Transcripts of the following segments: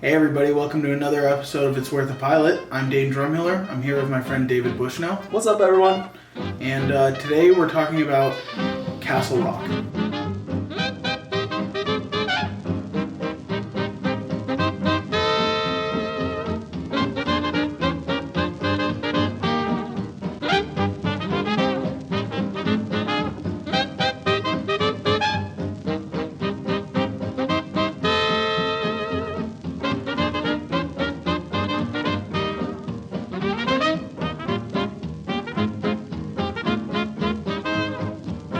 Hey everybody, welcome to another episode of It's Worth a Pilot. I'm Dane Drumhiller. I'm here with my friend David Bushnell. What's up, everyone? And today we're talking about Castle Rock.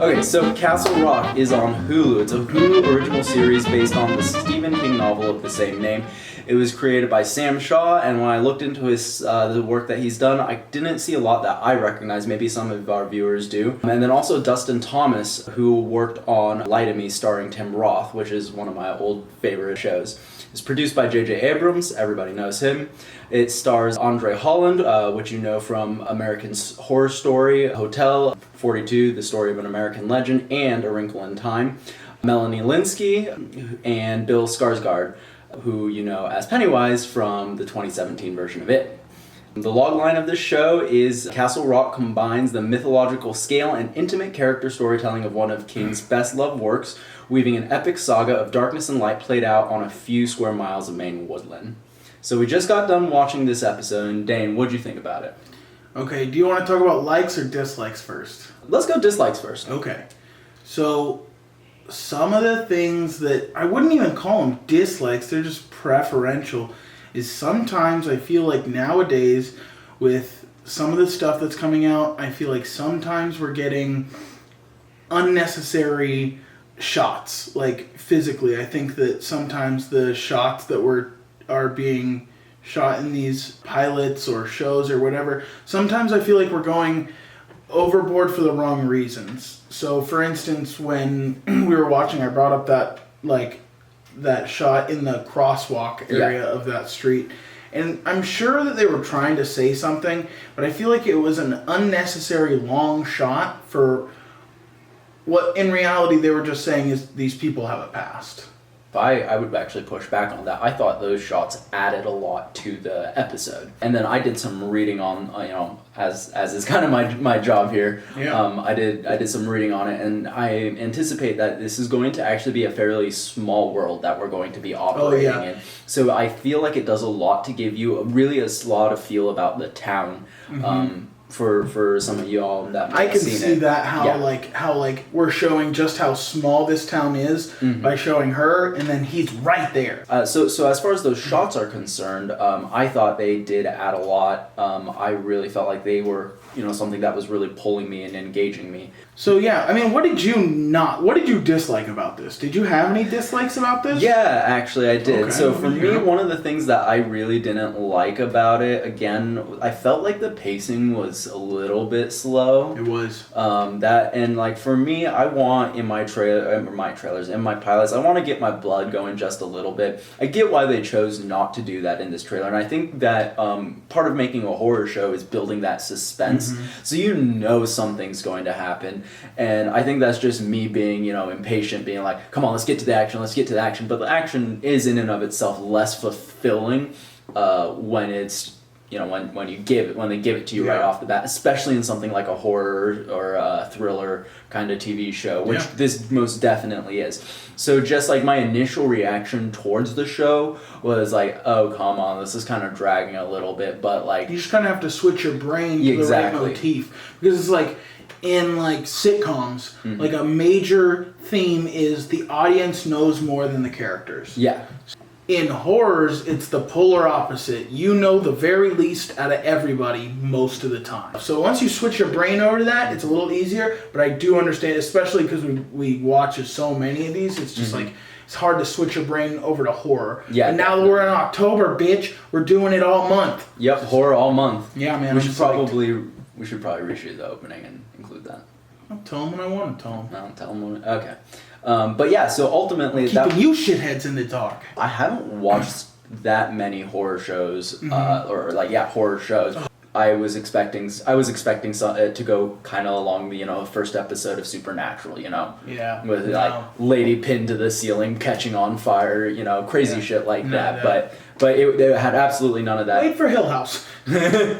Okay, so Castle Rock is on Hulu. It's a Hulu original series based on the Stephen King novel of the same name. It was created by Sam Shaw, and when I looked into his the work that he's done, I didn't see a lot that I recognize. Maybe some of our viewers do. And then also Dustin Thomas, who worked on Lie to Me starring Tim Roth, which is one of my old favorite shows. It's produced by J.J. Abrams. Everybody knows him. It stars Andre Holland, which you know from American Horror Story, Hotel, 42, The Story of an American Legend, and A Wrinkle in Time. Melanie Lynskey and Bill Skarsgård, who you know as Pennywise from the 2017 version of It. The logline of this show is Castle Rock combines the mythological scale and intimate character storytelling of one of King's best-loved works, weaving an epic saga of darkness and light played out on a few square miles of Maine woodland. So we just got done watching this episode, and Dane, what'd you think about it? Okay, do you want to talk about likes or dislikes first? Let's go dislikes first. Okay, so some of the things that I wouldn't even call them dislikes, they're just preferential, is sometimes I feel like nowadays with some of the stuff that's coming out, I feel like sometimes we're getting unnecessary shots, like physically. I think that sometimes the shots that are being shot in these pilots or shows or whatever, sometimes I feel like we're going overboard for the wrong reasons. So for instance, when we were watching, I brought up that shot in the crosswalk area of that street. And I'm sure that they were trying to say something, but I feel like it was an unnecessary long shot for what in reality they were just saying is these people have a past. I would actually push back on that. I thought those shots added a lot to the episode. And then I did some reading on, as is kind of my job here. Yeah. I did some reading on it, and I anticipate that this is going to actually be a fairly small world that we're going to be operating in. So I feel like it does a lot to give you a lot of feel about the town. Mm-hmm. For some of y'all that might I have can seen see it. that how we're showing just how small this town is by showing her, and then he's right there. So as far as those shots are concerned, I thought they did add a lot. I really felt like they were something that was really pulling me and engaging me. So yeah, I mean, what did you dislike about this? Did you have any dislikes about this? Yeah, actually I did. Okay, So for me, one of the things that I really didn't like about it, again, I felt like the pacing was a little bit slow. It was. For me, I want in my trailers, in my pilots, I want to get my blood going just a little bit. I get why they chose not to do that in this trailer, and I think that part of making a horror show is building that suspense, so something's going to happen. And I think that's just me being, impatient, being like, come on, let's get to the action. But the action is in and of itself less fulfilling when it's, when they give it to you right off the bat, especially in something like a horror or a thriller kind of TV show, which this most definitely is. So just like my initial reaction towards the show was like, oh, come on, this is kind of dragging a little bit, but like... You just kind of have to switch your brain to the right motif. Because it's like, in like sitcoms, like a major theme is the audience knows more than the characters. Yeah. In horrors, it's the polar opposite. You know the very least out of everybody most of the time. So once you switch your brain over to that, it's a little easier. But I do understand, especially because we watch so many of these, it's just like, it's hard to switch your brain over to horror. Yeah. And now that we're in October, bitch, we're doing it all month. Yep, horror all month. Yeah, man. We should probably reshoot the opening and include that. I'll tell them when I want to tell them. I'll tell them when... Okay. But yeah, so ultimately... Keeping you shitheads in the dark. I haven't watched that many horror shows, horror shows. I was expecting to go kind of along the first episode of Supernatural, Yeah. with like lady pinned to the ceiling catching on fire, crazy shit like that. But it had absolutely none of that. Wait for Hill House.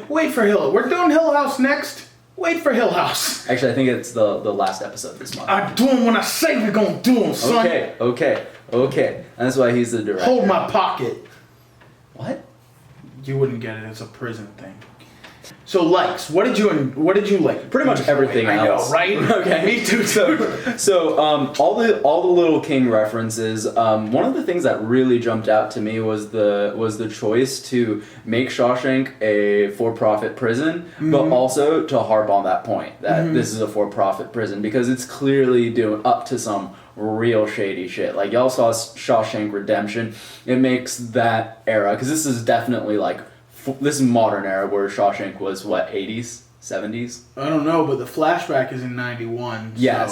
Wait for Hill. We're doing Hill House next. Wait for Hill House. Actually, I think it's the last episode this month. I do them when I say we're gonna do them, son. Okay. And that's why he's the director. Hold my pocket. What? You wouldn't get it. It's a prison thing. So likes. What did you like? Pretty much everything else. I know, right? Okay. Me too. So all the Little King references. One of the things that really jumped out to me was the choice to make Shawshank a for-profit prison, but also to harp on that point that this is a for-profit prison because it's clearly doing up to some real shady shit. Like y'all saw Shawshank Redemption. It makes that era because this is definitely like. This is modern era where Shawshank was, 80s? 70s? I don't know, but the flashback is in 91. Yeah,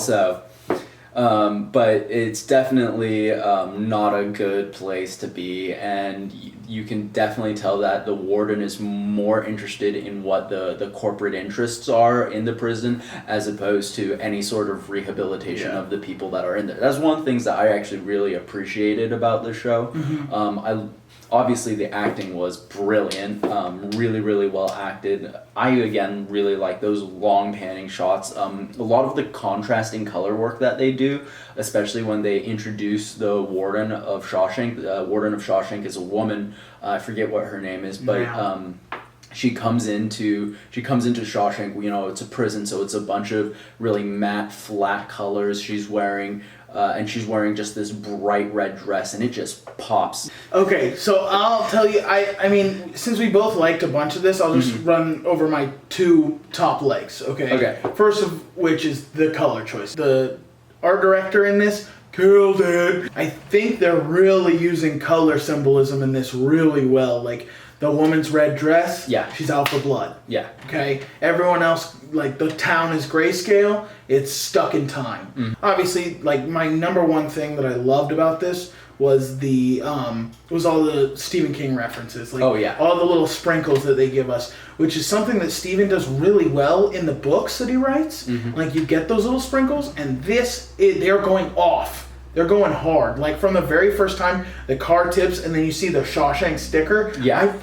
but it's definitely not a good place to be, and you can definitely tell that the warden is more interested in what the corporate interests are in the prison as opposed to any sort of rehabilitation of the people that are in there. That's one of the things that I actually really appreciated about the show. Obviously, the acting was brilliant, really, really well acted. I, again, really like those long panning shots. A lot of the contrasting color work that they do, especially when they introduce the Warden of Shawshank. The Warden of Shawshank is a woman. I forget what her name is, but she comes into Shawshank. It's a prison, so it's a bunch of really matte, flat colors. She's wearing just this bright red dress, and it just pops. Okay, so I'll tell you, I mean, since we both liked a bunch of this, I'll just run over my two top likes, okay? Okay. First of which is the color choice. The art director in this killed it. I think they're really using color symbolism in this really well. Like, the woman's red dress, she's out for blood. Yeah. Okay? Everyone else, like, the town is grayscale, it's stuck in time. Obviously, like, my number one thing that I loved about this was all the Stephen King references. Like, all the little sprinkles that they give us, which is something that Stephen does really well in the books that he writes. Like, you get those little sprinkles, and they're going off. They're going hard. Like, from the very first time the car tips and then you see the Shawshank sticker, I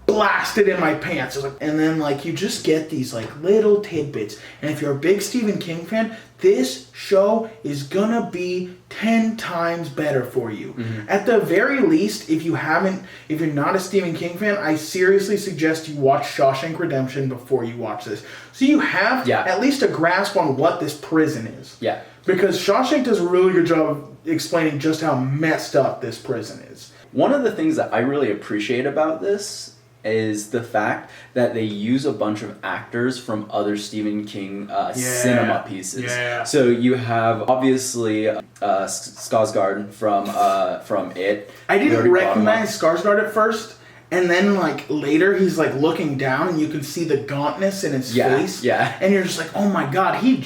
blasted in my pants. And then, like, you just get these, like, little tidbits. And if you're a big Stephen King fan, this show is gonna be 10 times better for you. At the very least, if you're not a Stephen King fan, I seriously suggest you watch Shawshank Redemption before you watch this. So you have at least a grasp on what this prison is. Yeah. Because Shawshank does a really good job of explaining just how messed up this prison is. One of the things that I really appreciate about this is the fact that they use a bunch of actors from other Stephen King cinema pieces. Yeah. So you have obviously Skarsgård from It. I didn't recognize Skarsgård at first, and then like later he's like looking down and you can see the gauntness in his face. Yeah. And you're just like, oh my god, he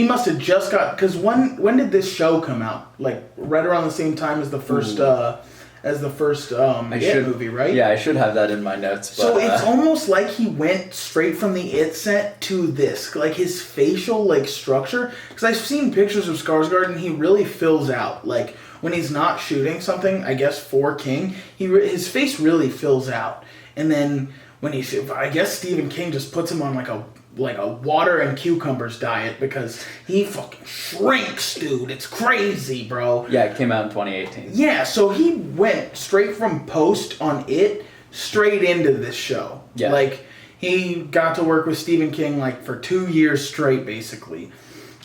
must have just got, because when did this show come out? Like right around the same time as the first It movie, right? Yeah, I should have that in my notes. But, so it's almost like he went straight from the It set to this, like his facial like structure. Because I've seen pictures of Skarsgård and he really fills out. Like when he's not shooting something, I guess for King, his face really fills out. And then when I guess Stephen King just puts him on like a water and cucumbers diet because he fucking shrinks, dude. It's crazy, bro. Yeah, it came out in 2018. Yeah, so he went straight from post on It straight into this show. Yeah. Like, he got to work with Stephen King, like, for 2 years straight, basically.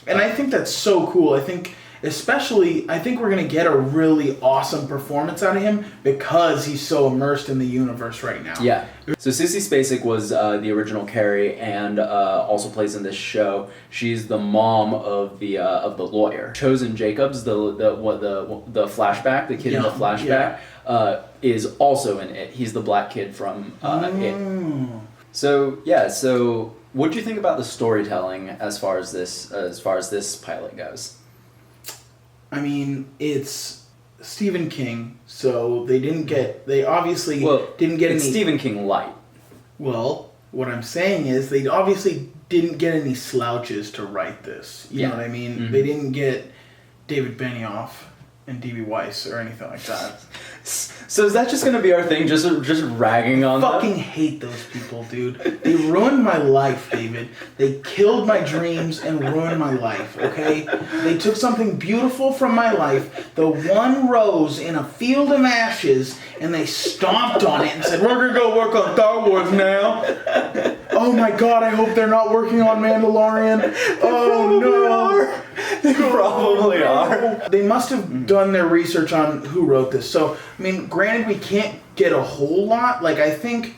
And I think that's so cool. I think we're going to get a really awesome performance out of him because he's so immersed in the universe right now. Yeah. So Sissy Spacek was the original Carrie and also plays in this show. She's the mom of the lawyer. Chosen Jacobs, the flashback, the kid in the flashback, is also in It. He's the black kid from It. So what do you think about the storytelling as far as this pilot goes? I mean, it's Stephen King, so they obviously didn't get it's any... Stephen King light. Well, what I'm saying is they obviously didn't get any slouches to write this. You know what I mean? Mm-hmm. They didn't get David Benioff and D.B. Weiss or anything like that. So is that just gonna be our thing? Just ragging on them? Fucking hate those people, dude. They ruined my life, David. They killed my dreams and ruined my life, okay? They took something beautiful from my life, the one rose in a field of ashes, and they stomped on it and said, we're gonna go work on Star Wars now. Oh my god, I hope they're not working on Mandalorian. Oh no. They probably are. They must have done their research on who wrote this. So, I mean, granted, we can't get a whole lot. Like, I think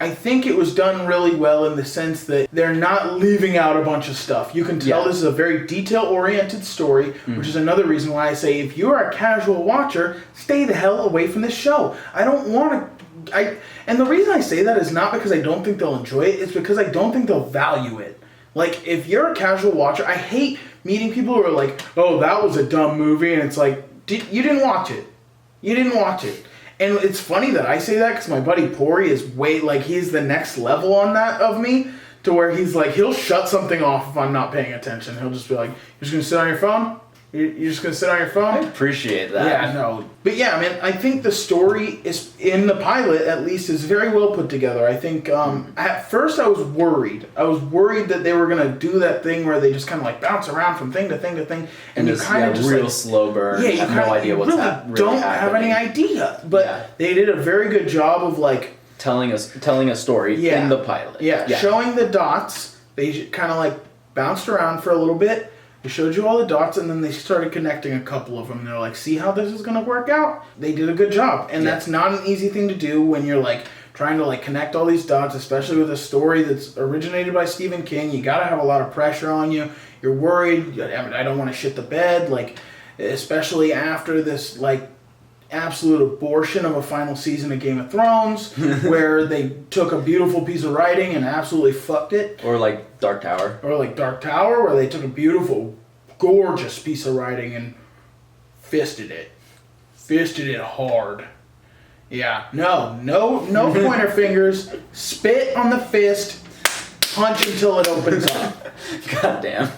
it was done really well in the sense that they're not leaving out a bunch of stuff. You can tell this is a very detail-oriented story, which is another reason why I say if you're a casual watcher, stay the hell away from this show. I don't want to... And the reason I say that is not because I don't think they'll enjoy it, it's because I don't think they'll value it. Like, if you're a casual watcher, I hate meeting people who are like, oh, that was a dumb movie, and it's like, you didn't watch it. You didn't watch it. And it's funny that I say that because my buddy Pori is he's the next level on that of me, to where he's like, he'll shut something off if I'm not paying attention. He'll just be like, you're just going to sit on your phone? You're just going to sit on your phone? I appreciate that. Yeah, no. But yeah, I mean, I think the story is, in the pilot at least, is very well put together. I think, at first I was worried. I was worried that they were going to do that thing where they just kind of like bounce around from thing to thing to thing. And you kind of just real like, slow burn. Yeah, you have no idea what's happening. Don't have any idea. But they did a very good job of like... telling a story in the pilot. Yeah, showing the dots. They kind of like bounced around for a little bit. They showed you all the dots, and then they started connecting a couple of them. And they're like, see how this is going to work out? They did a good job. And that's not an easy thing to do when you're like trying to like connect all these dots, especially with a story that's originated by Stephen King. You got to have a lot of pressure on you. You're worried. I mean, I don't want to shit the bed, like, especially after this like absolute abortion of a final season of Game of Thrones where they took a beautiful piece of writing and absolutely fucked it. Or like Dark Tower. Or like Dark Tower, where they took a beautiful, gorgeous piece of writing and fisted it. Fisted it hard. Yeah. No pointer fingers. Spit on the fist. Punch until it opens up. God damn.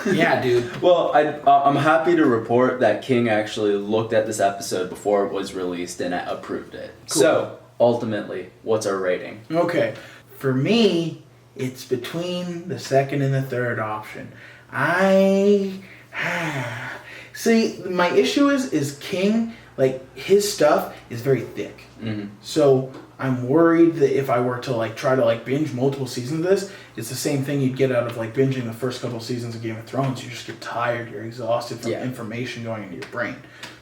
Yeah, dude. Well, I'm happy to report that King actually looked at this episode before it was released and approved it. Cool. So, ultimately, what's our rating? Okay. For me, it's between the second and the third option. See, my issue is King, like, his stuff is very thick. Mm-hmm. So I'm worried that if I were to like try to like binge multiple seasons of this, it's the same thing you'd get out of like binging the first couple seasons of Game of Thrones. You just get tired, you're exhausted from information going into your brain.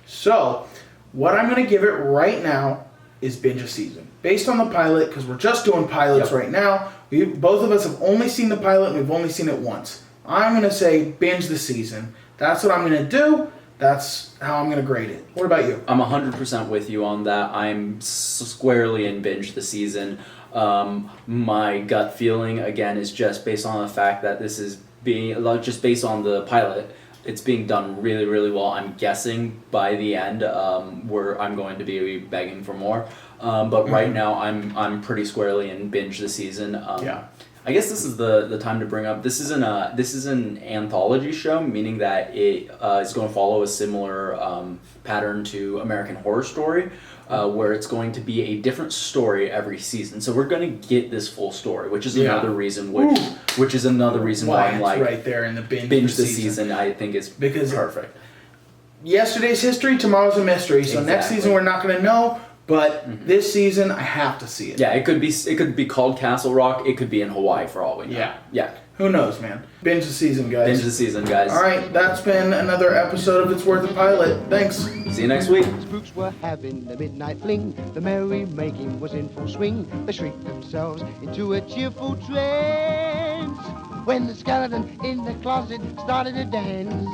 So what I'm going to give it right now is binge a season. Based on the pilot, because we're just doing pilots right now. Both of us have only seen the pilot and we've only seen it once. I'm going to say binge the season. That's what I'm going to do. That's how I'm going to grade it. What about you? I'm 100% with you on that. I'm squarely in binge the season. My gut feeling, again, is just based on the fact that this is being, like, just based on the pilot, it's being done really, really well. I'm guessing by the end, I'm going to be begging for more. But right now, I'm pretty squarely in binge the season. I guess this is the time to bring up, this is an anthology show, meaning that it is going to follow a similar pattern to American Horror Story, where it's going to be a different story every season. So we're going to get this full story, which is another reason why I'm like right there in the binge the season. I think is perfect. Yesterday's history, tomorrow's a mystery. So next season we're not going to know. But this season, I have to see it. Yeah, it could be called Castle Rock. It could be in Hawaii for all we know. Yeah. Who knows, man? Binge the season, guys. Binge the season, guys. All right, that's been another episode of It's Worth a Pilot. Thanks. See you next week. Spooks were having the midnight fling. The merry-making was in full swing. They shrieked themselves into a cheerful trance when the skeleton in the closet started to dance.